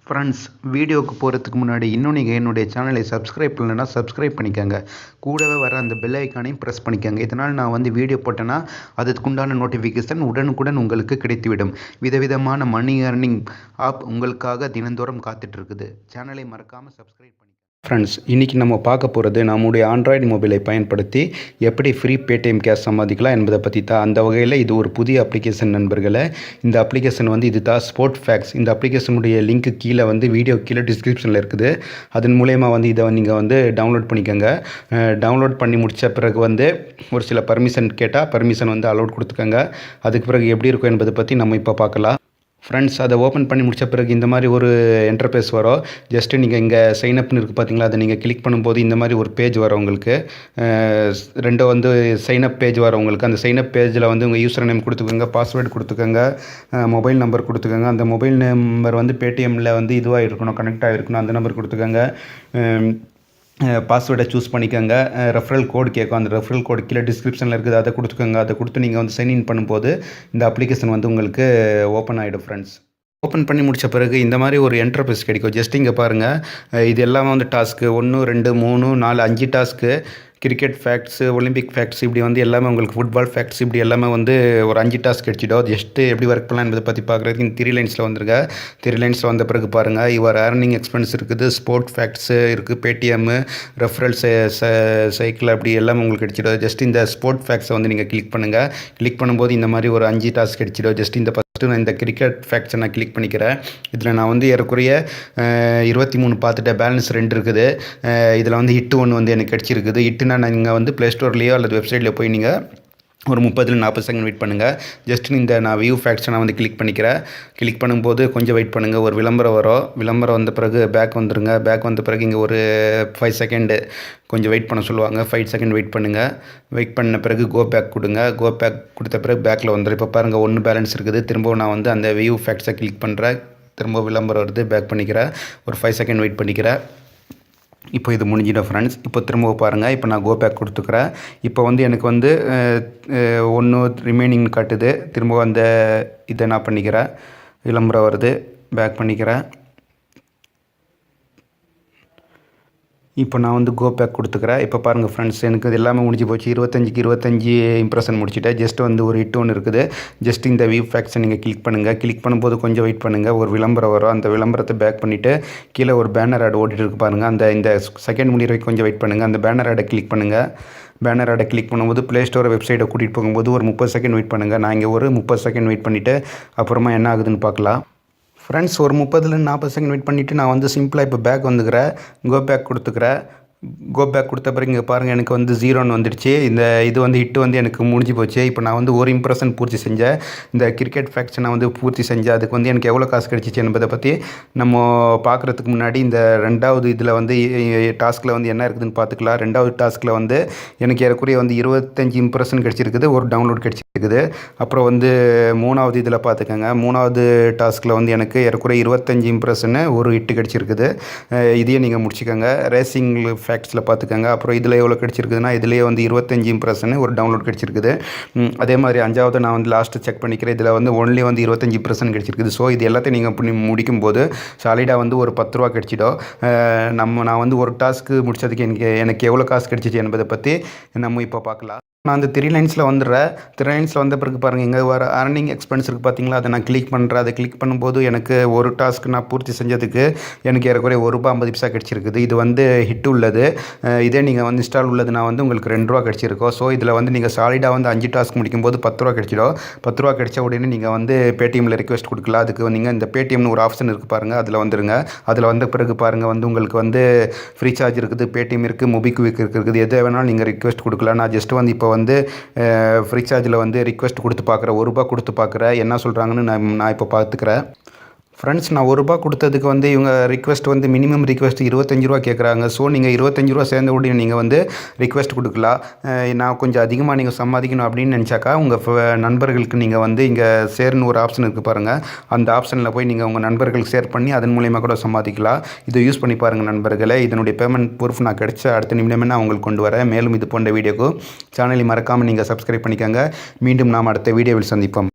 Friends, வீடியோவுக்கு போகிறதுக்கு முன்னாடி இன்னும் நீங்கள் என்னுடைய சேனலை சப்ஸ்கிரைப் பண்ணலைன்னா சப்ஸ்கிரைப் பண்ணிக்கோங்க. கூடவே வர அந்த பெல் ஐக்கானையும் ப்ரெஸ் பண்ணிக்கோங்க. இதனால் நான் வந்து வீடியோ போட்டேன்னா அதுக்குண்டான நோட்டிஃபிகேஷன் உடனுக்குடன் உங்களுக்கு கிடைத்துவிடும். விதவிதமான மணி ஏர்னிங் ஆப் உங்களுக்காக தினந்தோறும் காத்துட்ருக்குது. சேனலை மறக்காமல் சப்ஸ்கிரைப் பண்ணிக்கோங்க. ஃப்ரெண்ட்ஸ், இன்றைக்கி நம்ம பார்க்க போகிறது நம்முடைய ஆண்ட்ராய்டு மொபைலை பயன்படுத்தி எப்படி ஃப்ரீ பேடிஎம் கேஷ் சம்பாதிக்கலாம் என்பதை பற்றி தான். அந்த வகையில் இது ஒரு புதிய அப்ளிகேஷன் நண்பர்களே. இந்த அப்ளிகேஷன் வந்து இது தான் ஸ்போர்ட் ஃபேக்ஸ். இந்த அப்ளிகேஷனுடைய லிங்க்கு கீழே வந்து வீடியோ கீழே டிஸ்கிரிப்ஷனில் இருக்குது. அதன் மூலயமா வந்து இதை நீங்கள் வந்து டவுன்லோட் பண்ணிக்கோங்க. டவுன்லோட் பண்ணி முடித்த பிறகு வந்து ஒரு சில பர்மிஷன் கேட்டால் பர்மிஷன் வந்து அலோட் கொடுத்துக்கோங்க. அதுக்கு பிறகு எப்படி இருக்கும் என்பதை பற்றி நம்ம இப்போ பார்க்கலாம். ஃப்ரெண்ட்ஸ், அதை ஓப்பன் பண்ணி முடித்த பிறகு இந்த மாதிரி ஒரு இன்டர்ஃபேஸ் வரும். ஜஸ்ட்டு நீங்கள் இங்கே சைன்அப்னு இருக்குது பார்த்தீங்களா, அதை நீங்கள் கிளிக் பண்ணும்போது இந்த மாதிரி ஒரு பேஜ் வரும் உங்களுக்கு. ரெண்டும் வந்து சைன்அப் பேஜ் வரும் உங்களுக்கு. அந்த சைன்அப் பேஜில் வந்து உங்கள் யூசர் நேம் கொடுத்துக்கோங்க, பாஸ்வேர்டு கொடுத்துக்கோங்க, மொபைல் நம்பர் கொடுத்துக்கோங்க. அந்த மொபைல் நம்பர் வந்து பேடிஎம்மில் வந்து இதுவாக இருக்கணும், கனெக்ட் ஆகிருக்கணும். அந்த நம்பர் கொடுத்துக்கோங்க. பாஸ்வேர்டை சூஸ் பண்ணிக்கோங்க. ரெஃபரல் கோடு கேட்கும். அந்த ரெஃபரல் கோடு கீழே டிஸ்கிரிப்ஷனில் இருக்குது, அதை கொடுத்துக்கோங்க. அதை கொடுத்து நீங்கள் வந்து சைன்இன் பண்ணும்போது இந்த அப்ளிகேஷன் வந்து உங்களுக்கு ஓப்பன் ஆகிடும். ஃப்ரெண்ட்ஸ், ஓப்பன் பண்ணி முடித்த பிறகு இந்த மாதிரி ஒரு இன்டர்ஃபேஸ் கிடைக்கும். ஜஸ்ட் இங்கே பாருங்கள், இது எல்லாமே வந்து task 1 2 3 4 5 task. Cricket facts, Olympic facts, இப்படி வந்து எல்லாமே உங்களுக்கு ஃபுட்பால் ஃபேக்ட்ஸ், இப்படி எல்லாமே வந்து ஒரு 5 டாஸ்க் கிடைச்சிடும். ஜஸ்ட்டு எப்படி ஒர்க் பண்ணலாம் என்பதை பற்றி பார்க்குறதுக்கு இந்த 3 லைன்ஸில் வந்துருங்க. 3 லைன்ஸில் வந்த பிறகு பாருங்கள், யுவர் ஏர்னிங் எக்ஸ்பென்ஸ் இருக்குது, ஸ்போர்ட் ஃபேக்ட்ஸு இருக்குது, பேடிஎம்மு, ரெஃபரல் சைக்கிள், அப்படி எல்லாமே உங்களுக்கு கிடைச்சிடும். ஜஸ்ட் இந்த ஸ்போர்ட் ஃபேக்ட்ஸை வந்து நீங்கள் கிளிக் பண்ணுங்கள். கிளிக் பண்ணும்போது இந்த மாதிரி ஒரு 5 டாஸ்க் கிடைச்சிடும். ஜஸ்ட் இந்த நான் இந்த கிரிக்கெட் ஃபேக்ட்ஸை நான் கிளிக் பண்ணிக்கிறேன். இதில் நான் வந்து ஏறக்குறைய 23 பார்த்துட்டேன். பேலன்ஸ் 2 இருக்குது. இதில் வந்து ஹிட்டு 1 வந்து எனக்கு கிடச்சிருக்குது. ஹிட்டுனா நீங்கள் வந்து ப்ளே ஸ்டோர்லேயோ அல்லது வெப்சைட்லேயோ போய் நீங்கள் ஒரு 30-40 செகண்ட் வெயிட் பண்ணுங்கள். ஜஸ்ட் இந்த நான் வியூ ஃபேக்ட்ஸை நான் வந்து கிளிக் பண்ணிக்கிறேன். கிளிக் பண்ணும்போது கொஞ்சம் வெயிட் பண்ணுங்கள். ஒரு விளம்பரம் வரும். விளம்பரம் வந்த பிறகு பேக் வந்துடுங்க. பேக் வந்த பிறகு இங்கே ஒரு 5 செகண்டு கொஞ்சம் வெயிட் பண்ண சொல்லுவாங்க. 5 செகண்ட் வெயிட் பண்ணுங்கள். வெயிட் பண்ண பிறகு கோ பேக் கொடுங்க. கோ பேக் கொடுத்த பிறகு பேக்கில் வந்துடும். இப்போ பாருங்கள், 1 பேலன்ஸ் இருக்குது. திரும்பவும் நான் வந்து அந்த வியூ ஃபேக்ட்ஸை கிளிக் பண்ணுறேன். திரும்ப விளம்பரம் வருது. பேக் பண்ணிக்கிறேன். ஒரு 5 செகண்ட் வெயிட் பண்ணிக்கிறேன். இப்போ இது முடிஞ்சிடும். ஃப்ரெண்ட்ஸ், இப்போ திரும்ப பாருங்கள். இப்போ நான் கோ பேக் கொடுத்துக்கிறேன். இப்போ வந்து எனக்கு வந்து 1 ரிமைனிங் காட்டுது. திரும்ப அந்த இதை நான் பண்ணிக்கிறேன். விளம்பரம் வருது. பேக் பண்ணிக்கிறேன். இப்போ நான் வந்து கோ பேக் கொடுத்துக்கிறேன். இப்போ பாருங்கள் ஃப்ரெண்ட்ஸ், எனக்கு இது எல்லாமே முடிஞ்சு போச்சு. 25க்கு 25 இம்ப்ரெஷன் முடிச்சுட்டேன். ஜஸ்ட் வந்து ஒரு ஹிட் 1 இருக்குது. ஜஸ்ட் இந்த வியூ ஃபேக்ட்ஸை நீங்கள் கிளிக் பண்ணுங்கள். கிளிக் பண்ணும்போது கொஞ்சம் வெயிட் பண்ணுங்கள். ஒரு விளம்பரம் வரும். அந்த விளம்பரத்தை பேக் பண்ணிவிட்டு கீழே ஒரு பேனர் ஆட் ஓடிட்டு இருக்கு பாருங்கள். இந்த செகண்ட் முடிகிற வரைக்கும் கொஞ்சம் வெயிட் பண்ணுங்கள். அந்த பேனர் ஆடை கிளிக் பண்ணுங்கள். பேனர் ஆடை கிளிக் பண்ணும்போது ப்ளே ஸ்டோர் வெப்சைட்டை கூட்டிகிட்டு போகும்போது ஒரு 30 செகண்ட் வெயிட் பண்ணுங்கள். நான் இங்கே ஒரு 30 செகண்ட் வெயிட் பண்ணிவிட்டு அப்புறமா என்ன ஆகுதுன்னு பார்க்கலாம். ஃப்ரெண்ட்ஸ், ஒரு 30-40 செகண்ட் வெயிட் பண்ணிவிட்டு நான் வந்து சிம்பிளாக இப்போ பேக் வந்துக்கிறேன். கோ பேக் கொடுத்துக்கிறேன். கோ பேக் கொடுத்த பிறகு இங்கே பாருங்கள், எனக்கு வந்து 0ன்னு வந்துடுச்சு. இது வந்து ஹிட்டு வந்து எனக்கு முடிஞ்சு போச்சு. இப்போ நான் வந்து ஒரு இம்ப்ரெஷன் பூர்த்தி செஞ்சேன். இந்த கிரிக்கெட் ஃபேக்ட்ஸை நான் வந்து பூர்த்தி செஞ்சேன். அதுக்கு வந்து எனக்கு எவ்வளோ காசு கிடச்சிச்சு என்பதை பற்றி நம்ம பார்க்குறதுக்கு முன்னாடி இந்த 2வது இதில் வந்து டாஸ்கில் வந்து என்ன இருக்குதுன்னு பார்த்துக்கலாம். 2வது டாஸ்கில் வந்து எனக்கு ஏறக்குறைய வந்து 25 இம்ப்ரெஷன் கிடச்சிருக்குது. ஒரு டவுன்லோட் கிடச்சிருக்குது. அப்புறம் வந்து 3வது இதில் பார்த்துக்கோங்க. 3வது டாஸ்கில் வந்து எனக்கு ஏறக்குறைய 25 இம்ப்ரெஷனு, ஒரு ஹிட்டு கிடச்சிருக்குது. இதையே நீங்கள் முடிச்சுக்கோங்க. ரேசிங் ஃபேக்ட்ஸில் பார்த்துக்கோங்க. அப்புறம் இதில் எவ்வளோ கிடச்சிருக்குதுன்னா இதிலேயே வந்து 25 இம்ப்ரெஷனு, ஒரு டவுன்லோட் கிடச்சிருக்குது. அதே மாதிரி 5வது நான் வந்து லாஸ்ட்டு செக் பண்ணிக்கிறேன். இதில் வந்து ஒன்லி வந்து 25 இம்ப்ரெஷன் கிடச்சிருக்குது. ஸோ இது எல்லாத்தையும் நீங்கள் பண்ணி முடிக்கும்போது சாலிடாக வந்து ஒரு 10 ரூபா கிடச்சிடும். நான் வந்து ஒரு டாஸ்க்கு முடித்ததுக்கு எனக்கு எவ்வளோ காசு கிடச்சிச்சு என்பதை பற்றி நம்ம இப்போ பார்க்கலாம். நான் அந்த 3 லைன்ஸில் வந்துடுறேன். 3 லைன்ஸில் வந்த பிறகு பாருங்கள், இங்கே வர ஏர்னிங் எக்ஸ்பென்ஸ் இருக்குது பார்த்தீங்களா, அதை நான் கிளிக் பண்ணுறேன். அதை கிளிக் பண்ணும்போது எனக்கு ஒரு டாஸ்க் நான் பூர்த்தி செஞ்சதுக்கு எனக்கு ஏறக்குறைய ₹1.50 கிடச்சிருக்குது. இது வந்து ஹிட் உள்ளது. இதே நீங்கள் வந்து இன்ஸ்டால் உள்ளதுனா வந்து உங்களுக்கு ₹2 கிடச்சிருக்கும். ஸோ இதில் வந்து நீங்கள் சாலிடாக வந்து 5 டாஸ்க் முடிக்கும்போது ₹10 கிடச்சிடும். ₹10 கிடச்ச உடனே நீங்கள் வந்து பேடிஎம்மில் ரிக்வெஸ்ட் கொடுக்கலாம். அதுக்கு நீங்கள் இந்த பேடிஎம்னு ஒரு ஆப்ஷன் இருக்குது பாருங்கள், அதில் வந்துருங்க. அதில் வந்த பிறகு பாருங்கள் வந்து உங்களுக்கு வந்து ஃப்ரீ சார்ஜ் இருக்குது, பேடிஎம் இருக்குது, மொபிக்விக் இருக்குது. எது வேணாலும் நீங்கள் ரிக்வெஸ்ட் கொடுக்கலாம். நான் ஜஸ்ட் வந்து இப்போ வந்து ஃப்ரீ சார்ஜில் வந்து ரிக்வெஸ்ட் கொடுத்து பார்க்குறேன். ₹1 கொடுத்து பார்க்குறேன். என்ன சொல்கிறாங்கன்னு நான் இப்போ பார்த்துக்கிறேன். ஃப்ரெண்ட்ஸ், நான் ₹1 கொடுத்ததுக்கு வந்து இவங்க ரிக்வெஸ்ட் வந்து மினிமம் ரிக்வெஸ்ட் ₹25 கேட்குறாங்க. ஸோ நீங்கள் ₹25 சேர்ந்த உடனே நீங்கள் வந்து ரிக்வெஸ்ட் கொடுக்கலாம். நான் கொஞ்சம் அதிகமாக நீங்கள் சம்பாதிக்கணும் அப்படின்னு நினச்சாக்கா உங்கள் நண்பர்களுக்கு நீங்கள் வந்து இங்கே ஷேர்னு ஒரு ஆப்ஷன் இருக்குது பாருங்கள். அந்த ஆப்ஷனில் போய் நீங்கள் உங்கள் நண்பர்களுக்கு ஷேர் பண்ணி அதன் மூலயமா கூட சம்பாதிக்கலாம். இதை யூஸ் பண்ணி பாருங்கள் நண்பர்களே. இதனுடைய பேமெண்ட் ப்ரூஃப் நான் கிடைச்ச அடுத்த நிமிடமே நான் உங்களுக்கு கொண்டு வரேன். மேலும் இது போன்ற வீடியோக்கு சேனலை மறக்காமல் நீங்கள் சப்ஸ்கிரைப் பண்ணிக்கோங்க. மீண்டும் நாம் அடுத்த வீடியோவில் சந்திப்போம்.